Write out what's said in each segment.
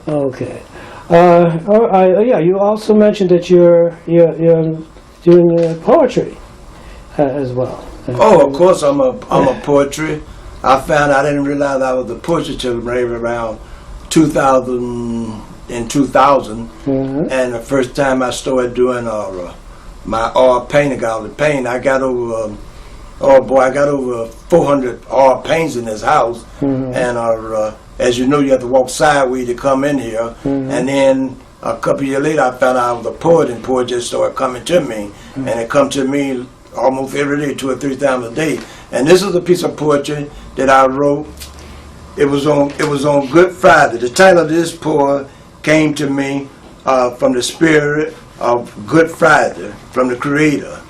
Okay. Yeah, you also mentioned that you're doing poetry as well. Oh, of course, I'm a poetry. I found I didn't realize I was a poetry till maybe around 2000 in 2000, and the first time I started doing my oil painting, I got over I got over 400 oil paints in this house, and as you know, you have to walk sideways to come in here, and then a couple of years later, I found out I was a poet, and poets just started coming to me, and it come to me almost every day, 2 or 3 times a day. And this is a piece of poetry that I wrote. It was on Good Friday. The title of this poem came to me from the spirit of Good Friday, from the Creator,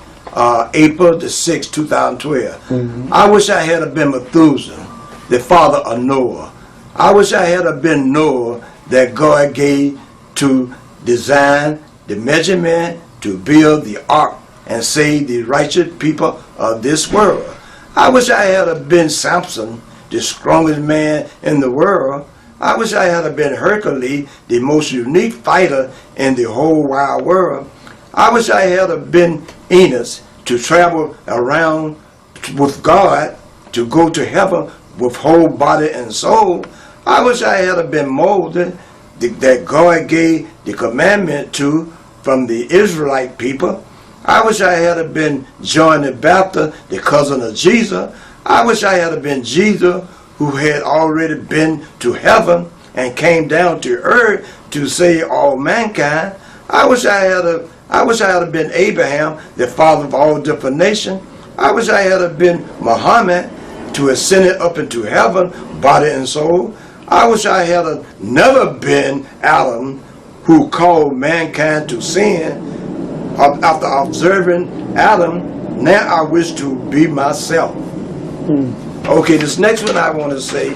April the 6th, 2012. I wish I had been Methuselah, the father of Noah. I wish I had been Noah that God gave to design the measurement to build the ark and save the righteous people of this world. I wish I had been Samson, the strongest man in the world. I wish I had been Hercules, the most unique fighter in the whole wide world. I wish I had been Enos, to travel around with God, to go to heaven with whole body and soul. I wish I had been Moses, that God gave the commandment to from the Israelite people. I wish I had been John the Baptist, the cousin of Jesus. I wish I had been Jesus, who had already been to heaven and came down to earth to save all mankind. I wish I had been Abraham, the father of all different nations. I wish I had been Muhammad, to ascend up into heaven, body and soul. I wish I had never been Adam, who called mankind to sin. After observing Adam, now I wish to be myself. Okay, this next one I want to say,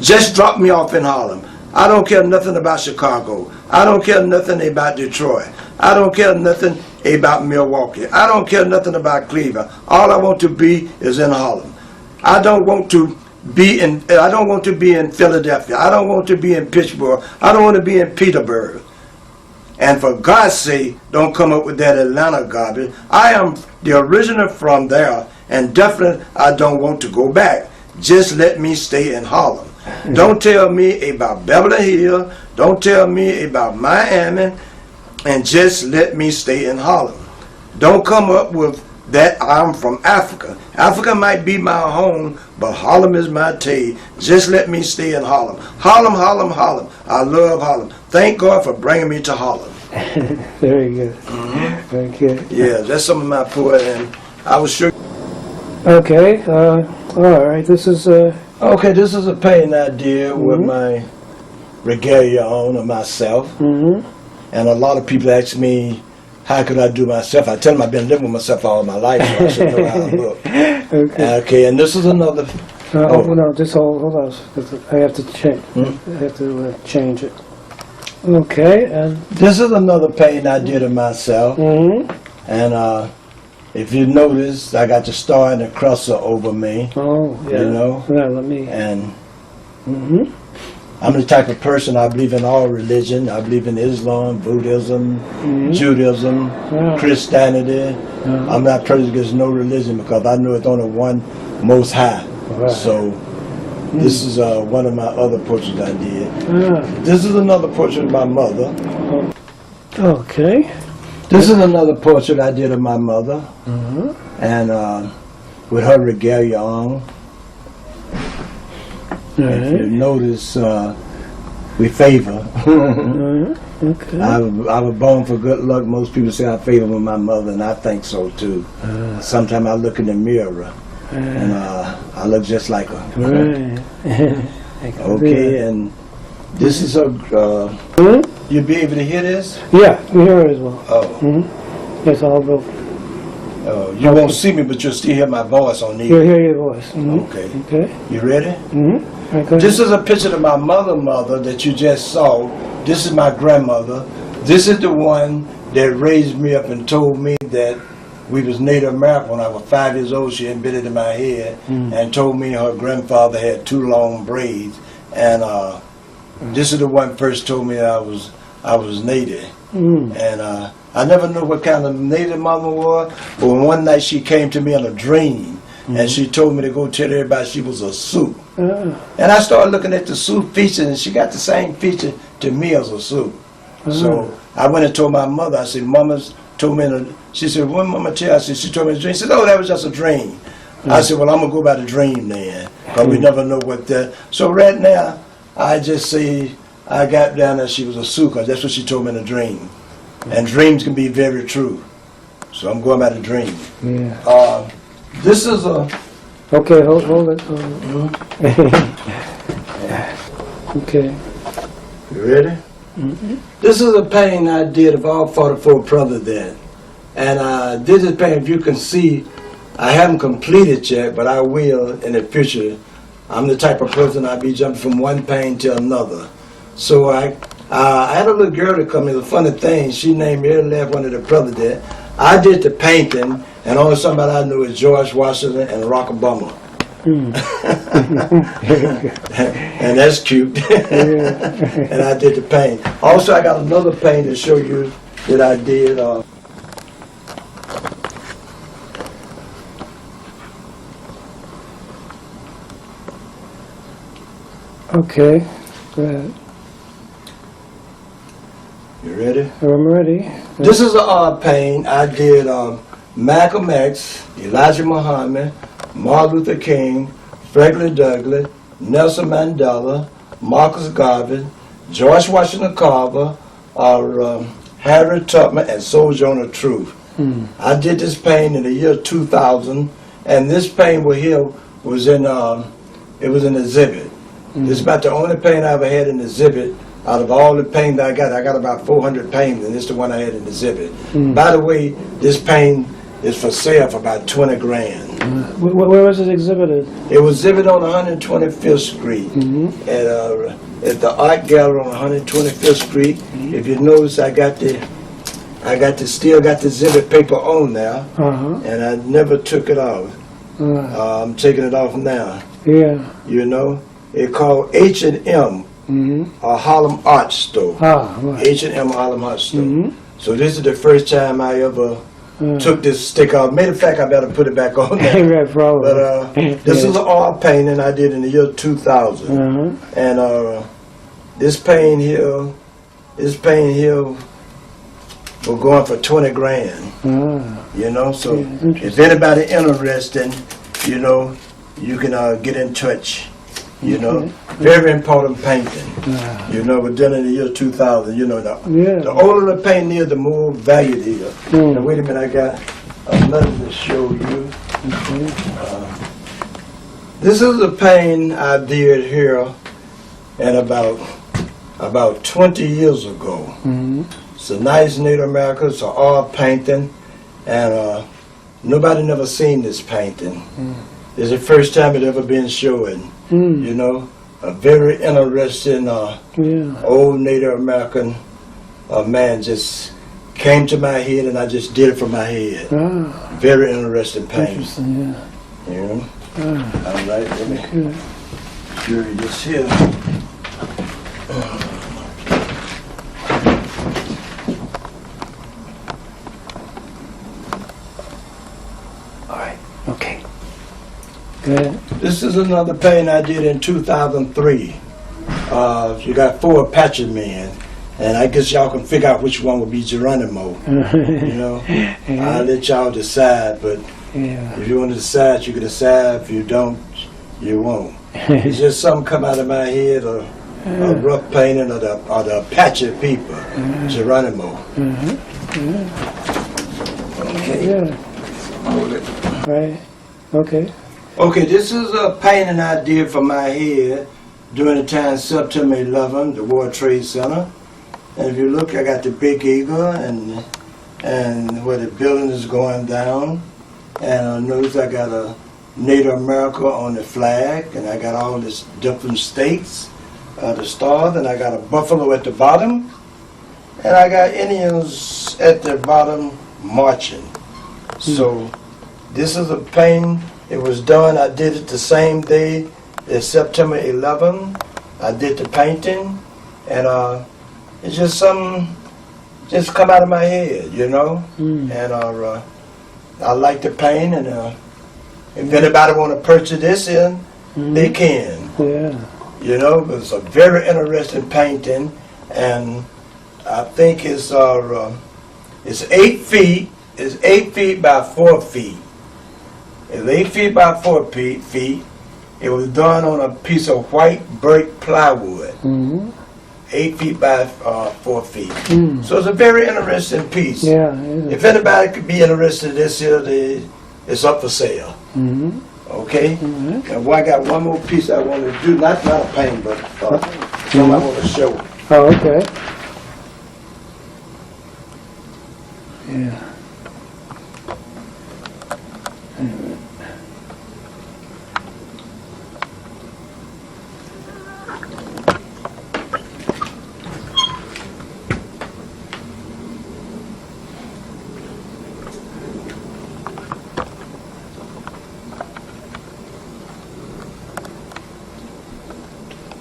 just drop me off in Harlem. I don't care nothing about Chicago. I don't care nothing about Detroit. I don't care nothing about Milwaukee. I don't care nothing about Cleveland. All I want to be is in Harlem. I don't want to be in Philadelphia. I don't want to be in Pittsburgh. I don't want to be in Petersburg. And for God's sake, don't come up with that Atlanta garbage. I am the original from there, and definitely I don't want to go back. Just let me stay in Harlem. Don't tell me about Beverly Hills. Don't tell me about Miami. And just let me stay in Harlem. Don't come up with that I'm from Africa. Africa might be my home, but Harlem is my tail. Just let me stay in Harlem. Harlem, Harlem, Harlem. I love Harlem. Thank God for bringing me to Harlem. Very good. Very good. Yeah, that's some of my poetry, and I was sure. Okay. All right. This is Okay, this is a painting I did with my regalia on of myself. And a lot of people ask me, how could I do myself? I tell them I've been living with myself all my life, so I should know how I look. Okay, and this is another. No, just hold on. I have to change. I have to change it. Okay, and this is another painting I did of myself. And if you notice, I got the star and the crosser over me. Oh, yeah. You know. Yeah, let me. And I'm the type of person, I believe in all religion. I believe in Islam, Buddhism, Judaism, Christianity. I'm not prejudiced against no religion because I know it's only one Most High. Right. So this is one of my other portraits I did. This is another portrait of my mother. Okay. This is another portrait I did of my mother. And with her regalia on. If you notice, we favor. Okay. I was born for good luck. Most people say I favor with my mother, and I think so too. Sometimes I look in the mirror, and I look just like her. Okay, and this is a. You'll be able to hear this? Yeah, we hear it as well. Oh. Yes, I'll go. You won't see me, but you'll still hear my voice on these. You'll hear your voice. Okay. Okay. You ready? Okay. This is a picture of my mother that you just saw. This is my grandmother. This is the one that raised me up and told me that we was Native American. When I was 5 years old, she embedded in my head and told me her grandfather had 2 long braids. And This is the one first told me I was native. Mm. And I never knew what kind of native mama was, but one night she came to me in a dream, and she told me to go tell everybody she was a Sioux. And I started looking at the Sioux features, and she got the same feature to me as a Sioux. So I went and told my mother, I said, Mama's told me, she said, what Mama tell you? I said, she told me a dream. She said, oh, that was just a dream. I said, well, I'm going to go by the dream then, because we never know what that. So right now, I just say, I got down there she was a Sioux, because that's what she told me in a dream. And dreams can be very true. So I'm going by the dream. Yeah. This is a... Okay, hold it. Okay. You ready? This is a painting I did of all 44 presidents. And this is a painting, if you can see, I haven't completed yet, but I will in the future. I'm the type of person I'll be jumping from one painting to another. So I had a little girl that come in. The funny thing, she named me left one of the presidents. I did the painting, and only somebody I knew is George Washington and Barack Obama. And that's cute. And I did the paint. Also, I got another paint to show you that I did. Okay. Go ahead. You ready? I'm ready. This is a paint I did Malcolm X, Elijah Muhammad, Martin Luther King, Frederick Douglass, Nelson Mandela, Marcus Garvey, George Washington Carver, Harriet Tubman, and Sojourner Truth. I did this paint in the year 2000, and this paint was in it was an exhibit. This is about the only paint I ever had in the exhibit. Out of all the paint that I got about 400 paints, and this is the one I had in the exhibit. By the way, this paint is for sale for about 20 grand. Where was it exhibited? It was exhibited on 125th Street at the Art Gallery on 125th Street. If you notice, I still got the exhibit paper on there, and I never took it off. I'm taking it off now. Yeah. You know, it's called H&M. A Harlem art store. Right. H&M Harlem art store. So this is the first time I ever took this stick off. Matter of fact, I better put it back on there. Right, probably. But this is an art painting I did in the year 2000. And this painting here was going for 20 grand. You know, so if anybody interested, you know, you can get in touch. You know, very important painting. You know, but done in the year 2000. You know, the older the painting is, the more value it is. Now, wait a minute, I got another to show you. This is a painting I did here and about 20 years ago. It's a nice Native American. It's an art painting, and nobody never seen this painting. It's the first time it ever been shown. You know, a very interesting old Native American man just came to my head, and I just did it from my head. Very interesting painting. Interesting, yeah. You know? All right, let me show you this here. All right. Okay. Good. This is another painting I did in 2003. You got 4 Apache men, and I guess y'all can figure out which one would be Geronimo. You know, I'll let y'all decide, but if you want to decide, you can decide. If you don't, you won't. It's just something come out of my head, a rough painting of the Apache people, Geronimo. Okay. Yeah. Hold it. Right. Okay. Okay, this is a painting I did for my head during the time September 11, the World Trade Center. And if you look, I got the big eagle and where the building is going down. And I notice I got a Native America on the flag, and I got all these different states, the stars, and I got a buffalo at the bottom, and I got Indians at the bottom marching. So this is a painting. It was done, I did it the same day as September 11. I did the painting, and it's just something just come out of my head, you know. And I like to paint, and if anybody want to purchase this they can. Yeah. You know, it's a very interesting painting, and I think it's 8 feet. It's 8 feet by 4 feet. It's 8 feet by 4 feet. It was done on a piece of white birch plywood. 8 feet by 4 feet. So it's a very interesting piece. Yeah. If anybody could be interested in this here, it's up for sale. Okay? And I got one more piece I want to do, not a paint, but something I want to show. Oh, okay. Yeah.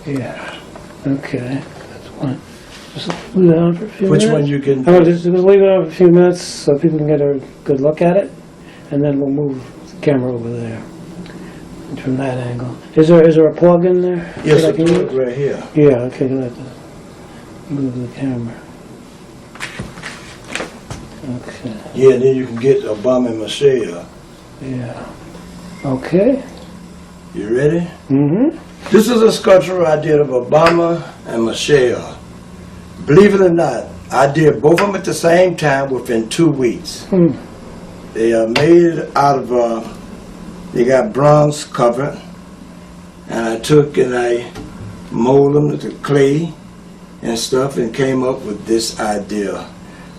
Yeah. Okay. That's one. Just leave it on for a few Which minutes. one you can... Oh, just leave it on for a few minutes so people can get a good look at it, and then we'll move the camera over there from that angle. Is there a plug in there? Yes, that I can it's use? right here. Yeah. Okay. I'll have to move the camera. Okay. Yeah, then you can get Obama and Michelle. Yeah. Okay. You ready? Mm-hmm. This is a sculpture I did of Obama and Michelle. Believe it or not, I did both of them at the same time within 2 weeks. They are made out of, they got bronze cover, and I took and I molded them with the clay and stuff and came up with this idea.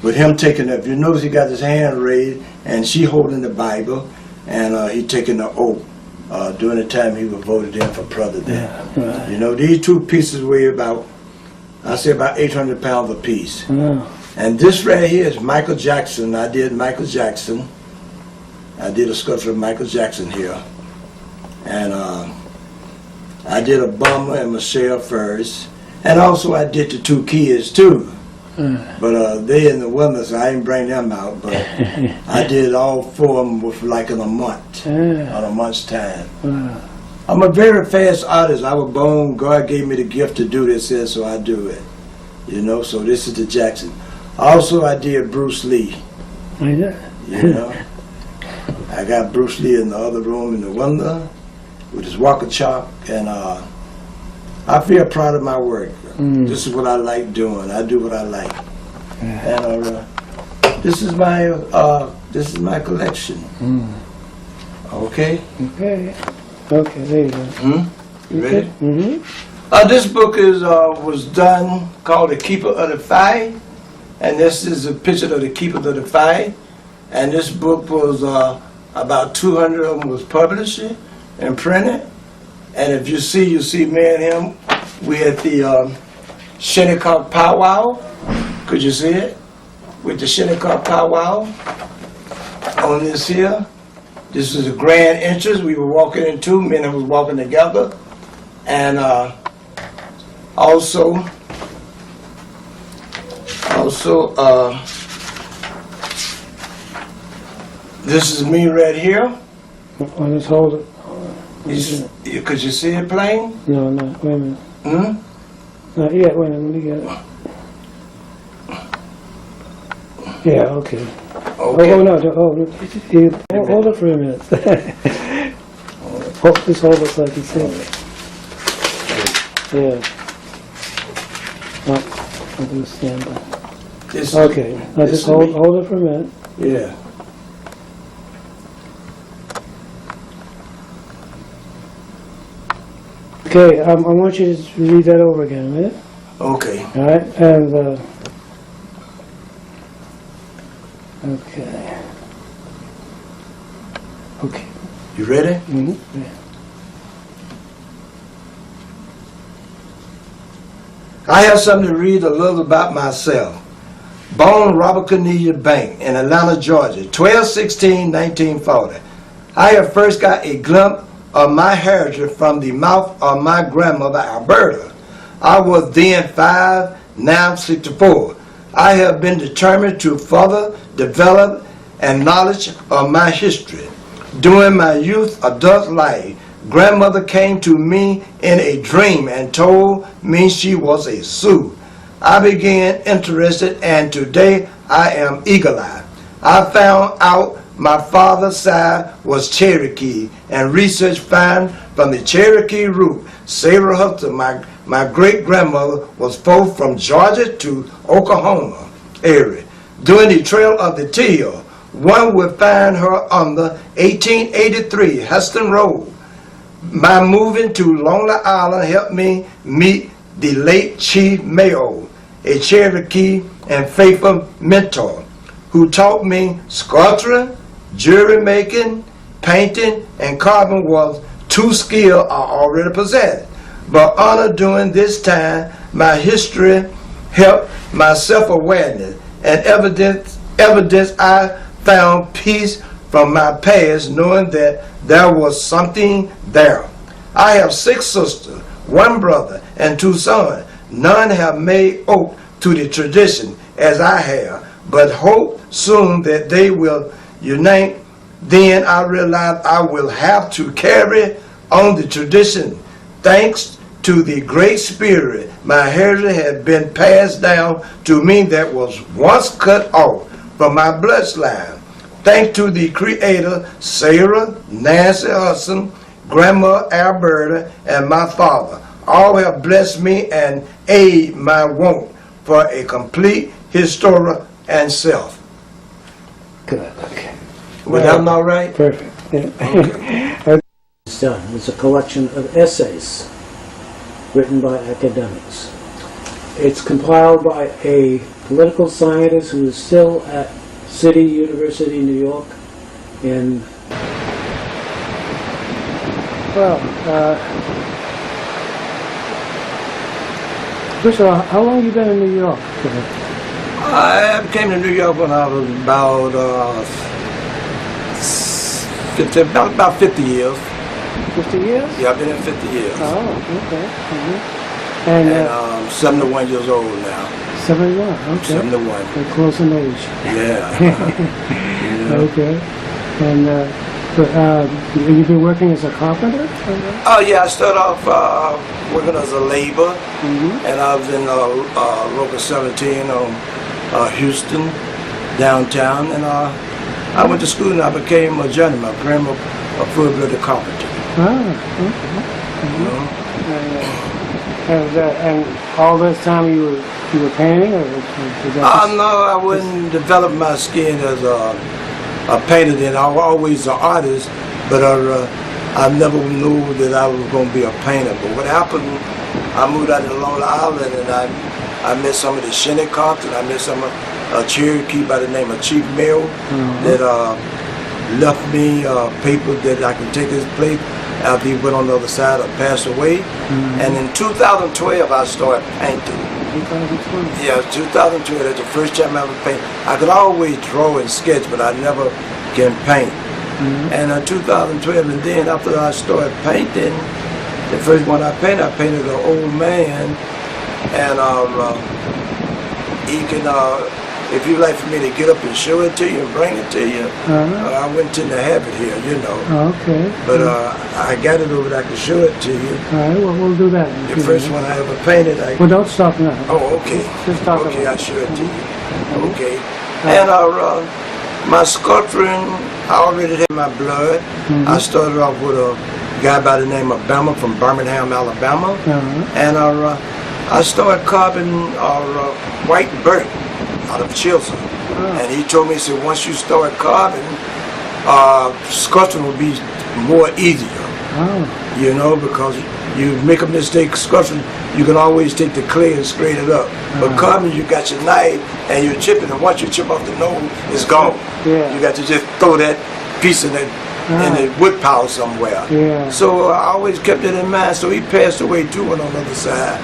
With him taking, if you notice, he got his hand raised and she holding the Bible, and he taking the oath during the time he was voted in for president. Yeah. Right. You know, these two pieces weigh about, I say about 800 pounds a piece. Oh. And this right here is Michael Jackson. I did Michael Jackson. I did a sculpture of Michael Jackson here. And I did Obama and Michelle first. And also I did the 2 kids too. But they in the winter, so I didn't bring them out. But I did all 4 of them with like in a month, on a month's time. I'm a very fast artist. I was born, God gave me the gift to do this here, so I do it. You know, so this is the Jackson. Also, I did Bruce Lee. You know, I got Bruce Lee in the other room in the window with his walker chalk, and I feel proud of my work. This is what I like doing. I do what I like, and this is my collection. Okay. Okay. Okay. There you go. You ready? Mm-hmm. This book was done called The Keeper of the Fire, and this is a picture of the Keeper of the Fire. And this book was about 200 of them was published and printed. And if you see me and him, we had the Shinnecock powwow. Could you see it? With the Shinnecock powwow on this here. This is a grand entrance we were walking into. Me and him was walking together. And also, this is me right here. I'll just hold it. Could you see it plain? No, no. Wait a minute. Not yet. Wait a minute. Let me get it. Yeah. Okay. Okay. Oh no. Hold it for a minute. Just hold it so I can see it. Yeah. Oh, I'm going to stand by. Okay. Now just hold it for a minute. Yeah. Okay. I want you to read that over again a minute. Okay. All right. And okay. Okay. You ready? Mm-hmm. Yeah. I have something to read a little about myself. Born Robert Cornelia Bank in Atlanta, Georgia, 12/16/1940. I have first got a glimpse of my heritage from the mouth of my grandmother, Alberta. I was then 5, now 64. I have been determined to further develop and knowledge of my history. During my youth adult life, grandmother came to me in a dream and told me she was a Sioux. I began interested, and today I am eagle-eyed. I found out my father's side was Cherokee, and research found from the Cherokee root, Sarah Hudson, my great-grandmother, was both from Georgia to Oklahoma area. During the Trail of the Teal, one would find her on the 1883 Heston Road. My moving to Lonely Island helped me meet the late Chief Mayo, a Cherokee and faithful mentor, who taught me sculpturing, jewelry making, painting, and carving was two skills I already possessed. But honor during this time, my history helped my self-awareness and evidence I found peace from my past, knowing that there was something there. I have 6 sisters, 1 brother, and 2 sons. None have made oath to the tradition as I have, but hope soon that they will unite. Then I realize I will have to carry on the tradition. Thanks to the Great Spirit, my heritage has been passed down to me that was once cut off from my bloodline. Thanks to the Creator, Sarah, Nancy Hudson, Grandma Alberta, and my father. All have blessed me and aid my want for a complete history and self. Good, okay. Was that all right? Perfect. Yeah. Okay. It's done. It's a collection of essays written by academics. It's compiled by a political scientist who is still at City University, New York, in first of all, how long have you been in New York? I came to New York when I was about 50 years. 50 years? Yeah, I've been in 50 years. Oh, okay. Mm-hmm. And 71 years old now. 71, okay. 71. We're close in age. Yeah. Yeah. Okay. And you've been working as a carpenter? Oh yeah, I started off working as a laborer, and I was in Local 17 on Houston, downtown, and I went to school and I became a journeyman. I became a full-blooded carpenter. And all this time you were painting, or was that No, I wouldn't develop my skin as a painter. Then I was always an artist, but I never knew that I was going to be a painter. But what happened, I moved out to Long Island, and I met some of the Shinnecock, and I met some of a Cherokee by the name of Chief Mayo that left me paper that I could take his place after he went on the other side or passed away. And in 2012, I started painting. 2012? Yeah, 2012, that's the first time I ever painted. I could always draw and sketch, but I never can paint. And in 2012, and then after I started painting, the first one I painted an old man, and he can, if you like for me to get up and show it to you and bring it to you, I went to the habit here, you know. Okay. But I got it over there, I can show it to you. All right, well, we'll do that. The first one I ever painted, Well, don't stop now. Oh, okay. Just talk okay, about I'll show it to you. Okay. And my sculpturing, I already had my blood. I started off with a guy by the name of Bama from Birmingham, Alabama. And I started carving white bird out of chisel. And he told me, he said, once you start carving, sculpturing will be more easier. You know, because you make a mistake sculpturing, you can always take the clay and straighten it up. But carving, you got your knife and you're chipping, and once you chip off the nose, it's gone. You got to just throw that piece in the wood pile somewhere. So I always kept it in mind. So he passed away too on the other side.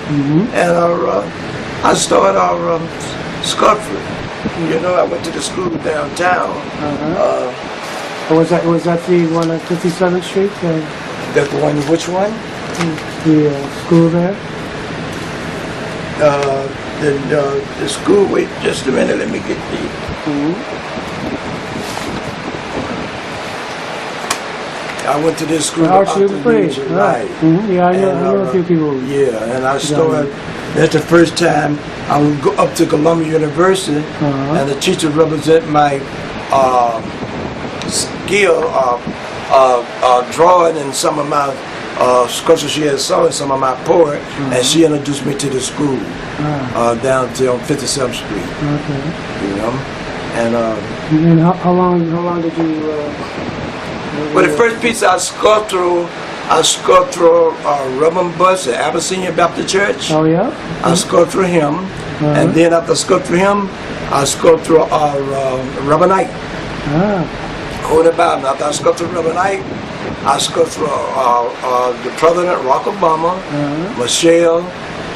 And I started sculpturing. You know, I went to the school downtown. Was that the one on 57th Street? That's the one, which one? The school there? the school. Wait just a minute. Let me get the. I went to this school. Right. Yeah, I know a few people. Yeah, and I started. That's the first time I would go up to Columbia University, and the teacher represent my skill drawing and some of my sculpture she had saw in some of my poetry, and she introduced me to the school down to on 57th Street. Okay. You know, and how long did you? well, the first piece I sculpted Reverend Bush at Abyssinia Baptist Church. Oh yeah. I sculpted him, and then after I sculpted him, I sculpted Reverend Knight. Hold about after I sculpted Reverend Knight, I sculpted the President Barack Obama, Michelle,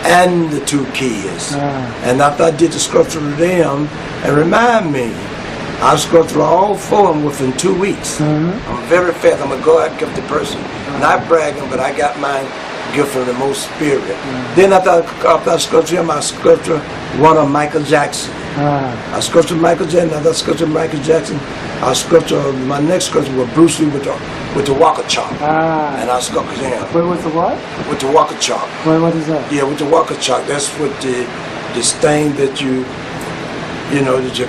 and the two kids. And after I did the sculpture of them, and remind me, I sculpted all four of them within 2 weeks. I'm very fast. I'm a God-gifted person. Not bragging, but I got my gift from the most spirit. Then after I sculpted him, I sculpted one of Michael Jackson. I sculpted Michael Jackson. After I sculpted Michael Jackson, I sculpted my next sculpture with Bruce Lee with the Walker chalk. And I sculpted him. Wait, with the what? With the Walker chalk. Wait, what is that? Yeah, with the Walker chalk. That's what this thing that you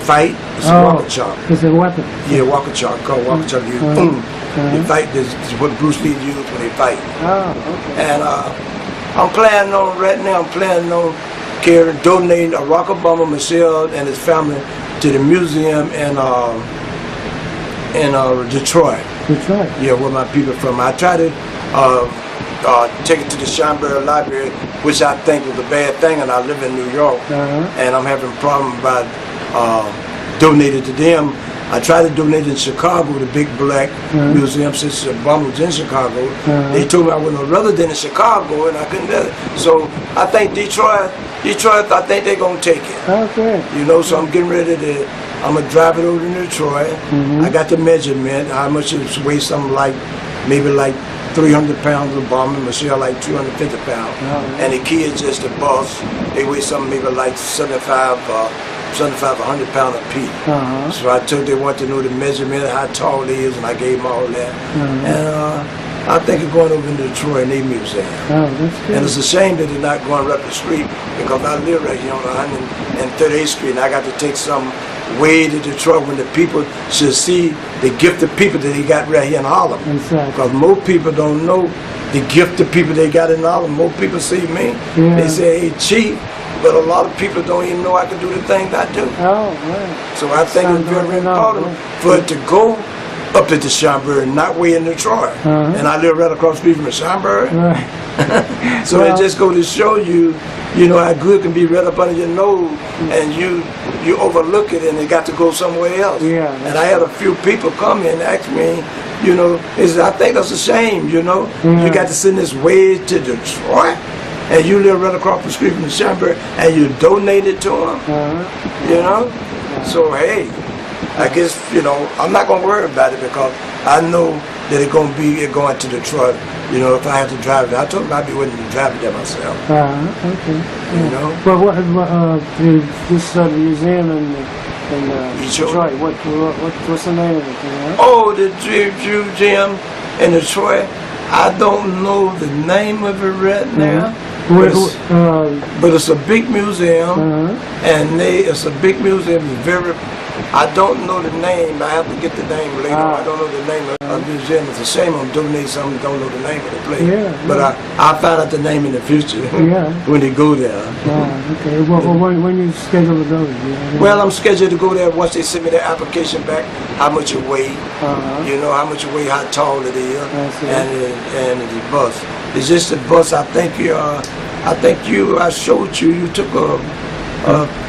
fight. It's a Walker chalk. It's a weapon. Yeah, Walker chalk. Called Walker chalk. You fight. This is what Bruce Lee used when they fight. Okay. And I'm planning on right now. I'm planning on donating Barack Obama, Michelle, and his family to the museum in Detroit. Detroit. Yeah, where my people from. I try to take it to the Schomburg Library, which I think was a bad thing, and I live in New York, and I'm having a problem about donating to them. I tried to donate in Chicago, the big black museum, since Obama was in Chicago. They told me I wouldn't rather than in Chicago, and I couldn't do it. So I think Detroit, I think they're going to take it. Okay. You know, so I'm getting ready to, I'm going to drive it over to Detroit. I got the measurement, how much it weighs, something like, maybe like 300 pounds of Obama, Michelle like 250 pounds. And the kids just the boss, they weigh something maybe like 75, 100 pounds a piece. So I took, they wanted to know the measurement, how tall it is, and I gave them all that. And I think it's going over in Detroit in their museum. That's good. And it's a shame that they're not going right up the street, because I live right here on 138th Street, and I got to take some way to Detroit when the people should see the gifted people that they got right here in Harlem. Exactly. Because most people don't know the gifted people they got in Harlem. Most people see me, they say, hey, Chief, but a lot of people don't even know I can do the things I do. Right. So I think it's very important for it to go up to Schomburg, not way in Detroit. And I live right across the street from Schomburg. Right. So it just goes to show you, how good it can be right up under your nose, and you overlook it, and it got to go somewhere else. And I had a few people come in and ask me, I think that's a shame, you got to send this way to Detroit, and you live right across the street from Schomburg, and you donate it to them, So hey, I guess, I'm not going to worry about it, because I know that it's going to Detroit. If I had to drive it, I told them I'd be willing to drive it there myself. Okay. Well, this museum in Detroit, what's the name of it? Oh, the museum in Detroit. I don't know the name of it right now. But it's a big museum, and it's a big museum. It's very. I don't know the name. I have to get the name later. I don't know the name of the museum. It's a shame I'm donating something. Don't know the name of the place. But I'll find out the name in the future when they go there. Okay. Well, when you schedule to go? Well, I'm scheduled to go there once they send me their application back. How much it weighs? How much it weighs, how tall it is, and the bus. It's just the bus. I I showed you. You took a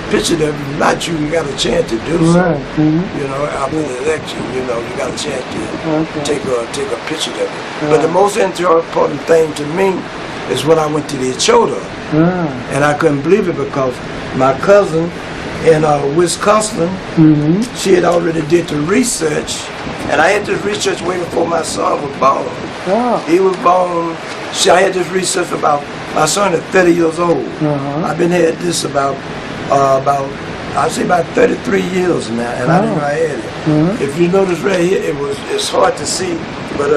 picture that not you got a chance to do so. After the election, you got a chance to take a picture of it. But the most important thing to me is when I went to the Chota, and I couldn't believe it, because my cousin in Wisconsin. She had already did the research, and I had this research way before my son was born. Oh. He was born. I had this research about my son at 30 years old. I've been had this about I'd say about 33 years now, and I didn't know I had it. If you notice right here, it's hard to see, but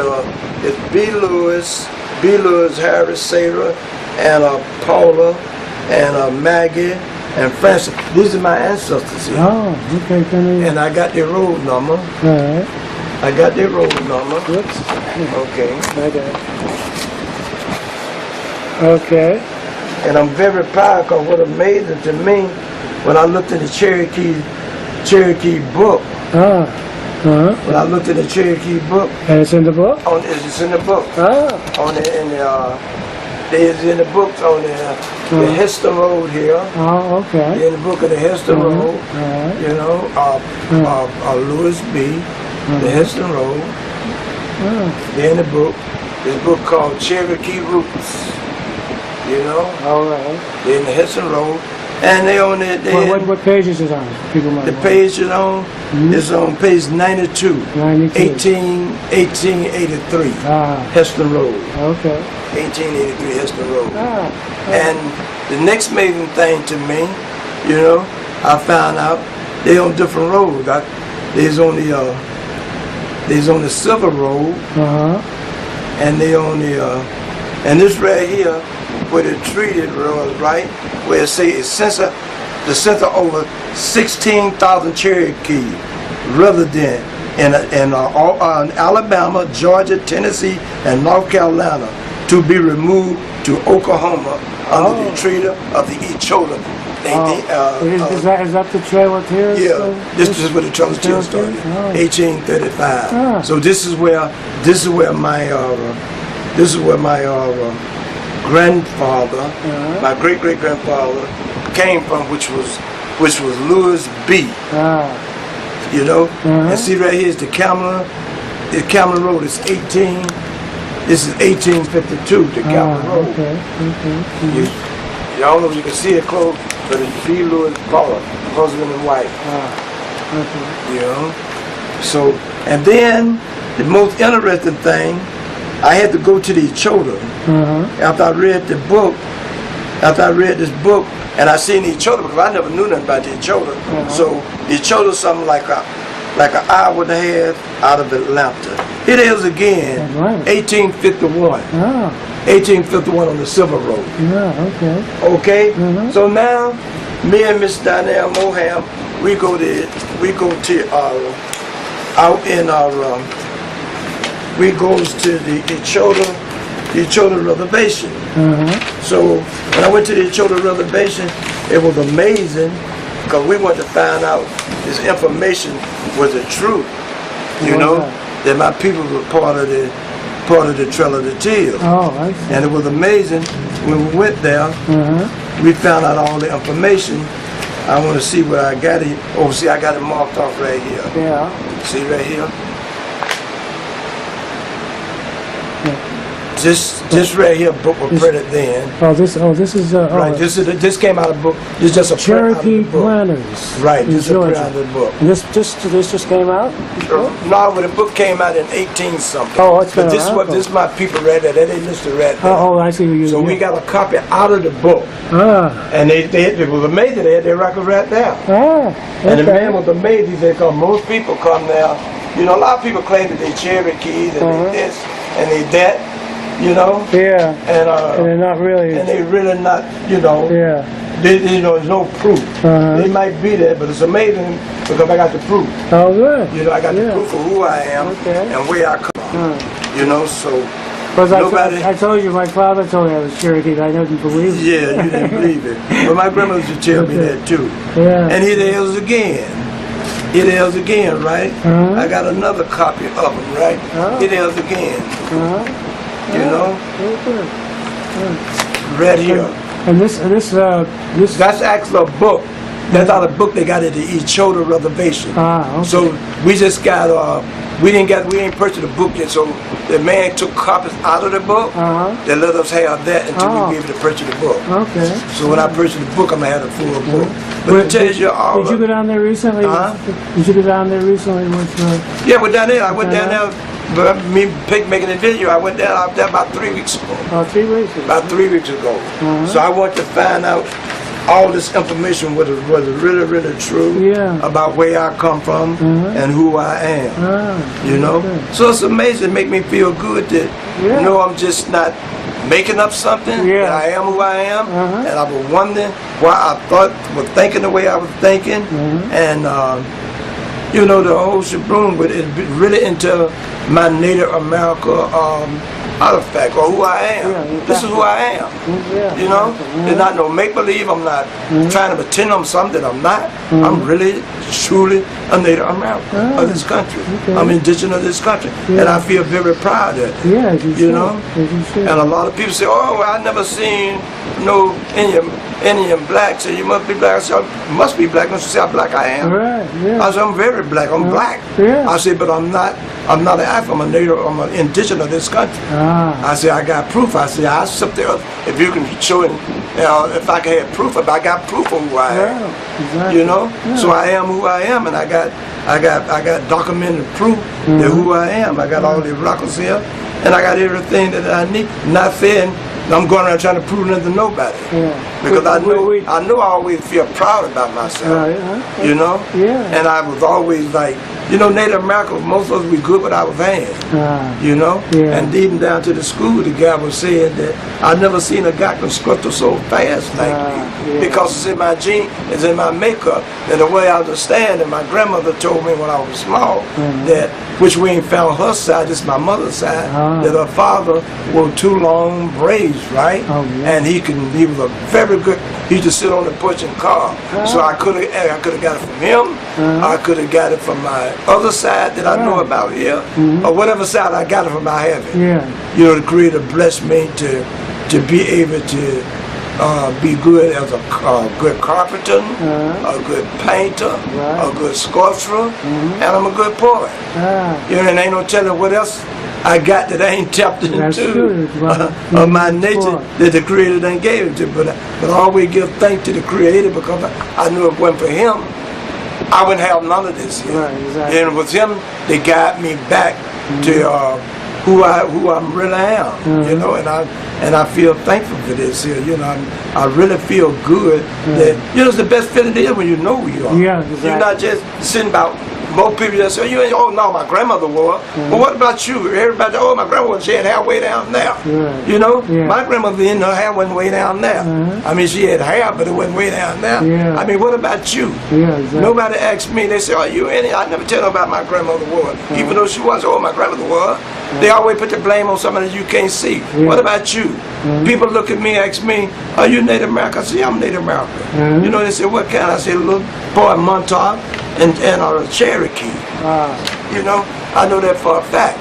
it's B. Lewis, Harris, Sarah, and Paula, and Maggie, and Francis. These are my ancestors here. Oh, okay. And I got their road number. All right. I got their road number. Whoops. Okay. Okay. And I'm very proud because what amazing to me when I looked in the Cherokee book. When I looked in the Cherokee book. And it's in the book? It's in the book. It's in the book on the Heston Road here. Oh, okay. In the book of the Heston Road. Right. You know, Louis B. The Heston Road. They're in the book. This book called Cherokee Roots. You know? All right. They're in the Heston Road. And they on it. What page is it on? The page is on. It's on page 92. 1883. Heston Road. Okay. 1883 Heston Road. And the next amazing thing to me, you know, I found out they on different roads. There's on the Silver Road. And they on the and this right here where the treaty was, right, where it say it's the census over 16,000 Cherokee resident in Alabama, Georgia, Tennessee, and North Carolina to be removed to Oklahoma under the treaty of the Echola. Is that the Trail of Tears? Yeah, this is where the Trail of Tears started, 1835. So this is where my grandfather, my great-great-grandfather came from, which was Louis B. You know, and see right here is the Cameron Road. It's 18. This is 1852. The Cameron Road. Okay. I don't know if you can see it close, but it's B. Louis Paula, husband and wife. You know, so and then the most interesting thing, I had to go to the Echota after I read the book. After I read this book, and I seen the Echota because I never knew nothing about the Echota. So the Echota is something like an hour and a half out of Atlanta. It is again, 1851. 1851 on the Silver Road. Okay. So now, me and Miss Donnell Moham, we go to out in our. We goes to the Echota Reservation. So when I went to the Echota Reservation, it was amazing because we wanted to find out this information was the truth. You know, that my people were part of the Trail of the Tears. Oh, I see. And it was amazing when we went there. We found out all the information. I want to see where I got it. Oh, see, I got it marked off right here. Yeah. See right here. This right here book was printed then. This is Right. This came out of the book. This is just a Cherokee print out of the book. Planners. Right. In This is a print Georgia. out of the book. And this just came out? No, but the book came out in 18 something. Oh, it's been But this is around. what this is my people read that. They listed right there. Oh, I see. So we got a copy out of the book. And it was amazing. They had their record right there. And the man was amazing because most people come there. You know, a lot of people claim that they Cherokees and they this and they that. You know? Yeah. And they're not really. And they really not, you know. Yeah. You know, there's no proof. They might be there, but it's amazing because I got the proof. Oh, good. You know, I got the proof of who I am and where I come from. You know, so nobody. I told you, my father told me I was Cherokee, but I didn't believe it. Yeah, you didn't believe it. But my grandmother used to tell me that too. Yeah. And here it is again. Here it is again, right? I got another copy of them, right? Here it is again. You know? Right here. And this that's actually a book. That's not a book they got at the Echota Reservation. Okay. So we just got we ain't purchased the book yet, so the man took copies out of the book. They let us have that until we be able to purchase the book. Okay. So when I purchase the book, I'm gonna have the full book. But it tells you all. Did you go down there recently? Did you go down there recently with? Yeah, I went down there. I went down there. But me making a video, I went down there about 3 weeks ago. Oh, 3 weeks ago. About 3 weeks ago. So I want to find out all this information was really, really true about where I come from and who I am. You know? Okay. So it's amazing. It make me feel good that, you know, I'm just not making up something. That I am who I am. And I was wondering why I was thinking the way I was thinking. And, you know, the whole shabroom with it really into my Native America artifact or who I am. This is who I am. You know? It's not no make-believe. I'm not trying to pretend I'm something that I'm not. I'm really, truly a Native American of this country. I'm indigenous of this country. And I feel very proud of it. You know? And a lot of people say, oh, I never seen no Indian black. So you must be black. I said, I must be black. Don't you see how black I am? I said, I'm very black. I'm black. I said, but I'm not an African. I'm a Native. I'm an indigenous of this country. I said, I got proof. I said, I sit there. If you can show it, if I can have proof, if I got proof of who I am, you know. So I am who I am, and I got documented proof that who I am. I got all the records here, and I got everything that I need. Not saying I'm going around trying to prove nothing to nobody, because I know I always feel proud about myself. You know, and I was always like. You know, Native Americans, most of us, we good with our hands, you know? And even down to the school, the guy was saying that I never seen a guy construct so fast like me. Because it's in my gene, it's in my makeup. And the way I understand it, my grandmother told me when I was small, that, which we ain't found her side, this is my mother's side, that her father wore 2 long braids, right? And he was a very good, he used to sit on the porch and carve. So I could have got it from him, I could have got it from my other side that I know about here, or whatever side I got it from my heaven. You know, the Creator blessed me to be able to be good as a good carpenter, a good painter, a good sculptor, and I'm a good poet. You know, and ain't no telling what else I got that I ain't tapped into of my nature that the Creator done gave it to. But I always give thanks to the Creator, because I knew if it wasn't for Him, I wouldn't have none of this here. And with Him, they guide me back to who I really am. You know, and I feel thankful for this here. You know, I really feel good that, you know, it's the best feeling it is when you know who you are. You're not just sitting about. Most people just say, oh no, my grandmother wore. But what about you? Everybody, oh, my grandmother, she had hair way down there. You know, my grandmother, in her hair wasn't way down there. I mean, she had hair, but it wasn't way down there. I mean, what about you? Nobody asked me. They say, oh, you any? I never tell them about my grandmother wore. Even though she was, oh, my grandmother wore. They always put the blame on somebody you can't see. What about you? People look at me, ask me, are you Native American? I say, yeah, I'm Native American. You know, they say, what kind? I say, little boy, Montauk. And a Cherokee. You know, I know that for a fact.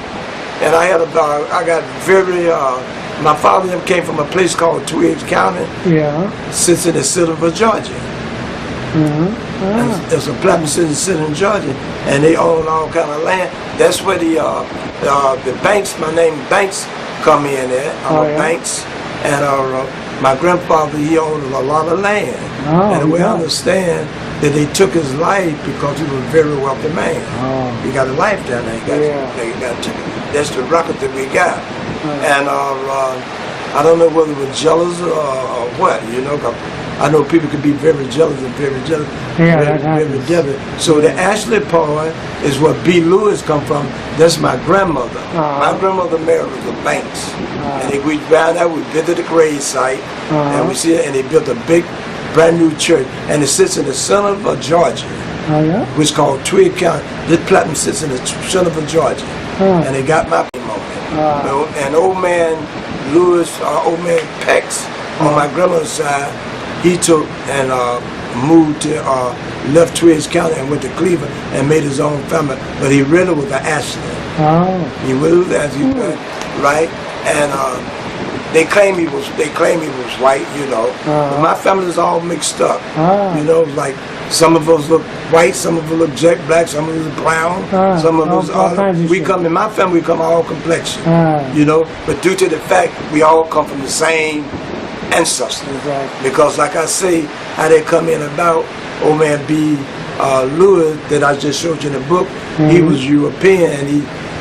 And I got very, my father came from a place called Twiggs County, sits in the city of Georgia. And there's a platinum city in Georgia, and they own all kind of land. That's where the banks, my name Banks, come in there. Banks, and my grandfather, he owned a lot of land. And the way I understand that they took his life because he was a very wealthy man. He got a life down there. That's the record that we got. And I don't know whether they were jealous or what, you know. I know people can be very jealous and very jealous. Very jealous. So the Ashley part is where B. Lewis come from. That's my grandmother. My grandmother married the Banks. And we found out, we visited the grave site, and we see it, and they built a big, brand new church, and it sits in the center of Georgia, which is called Twiggs County. This platinum sits in the center of Georgia, and they got my name on it. And old man Lewis, old man Pex, on my grandmother's side, he took and moved to left Twiggs County and went to Cleveland and made his own family. But he really was an Ashley. He was right, and. They claim he was white, you know. But my family is all mixed up. You know, like Some of us look white, some of us look jet black, some of us brown, some of us all kinds of we shit. come in my family, we come all complexion, Ah. you know. But due to the fact we all come from the same ancestors, Exactly. because like I say, how they come in about old man B. Lewis that I just showed you in the book. He was European, and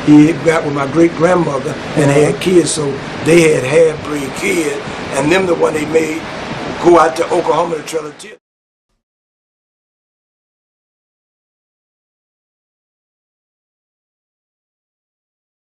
he got with my great grandmother and they had kids, so they had half breed kids, and them the one they made go out to Oklahoma to trail a deer.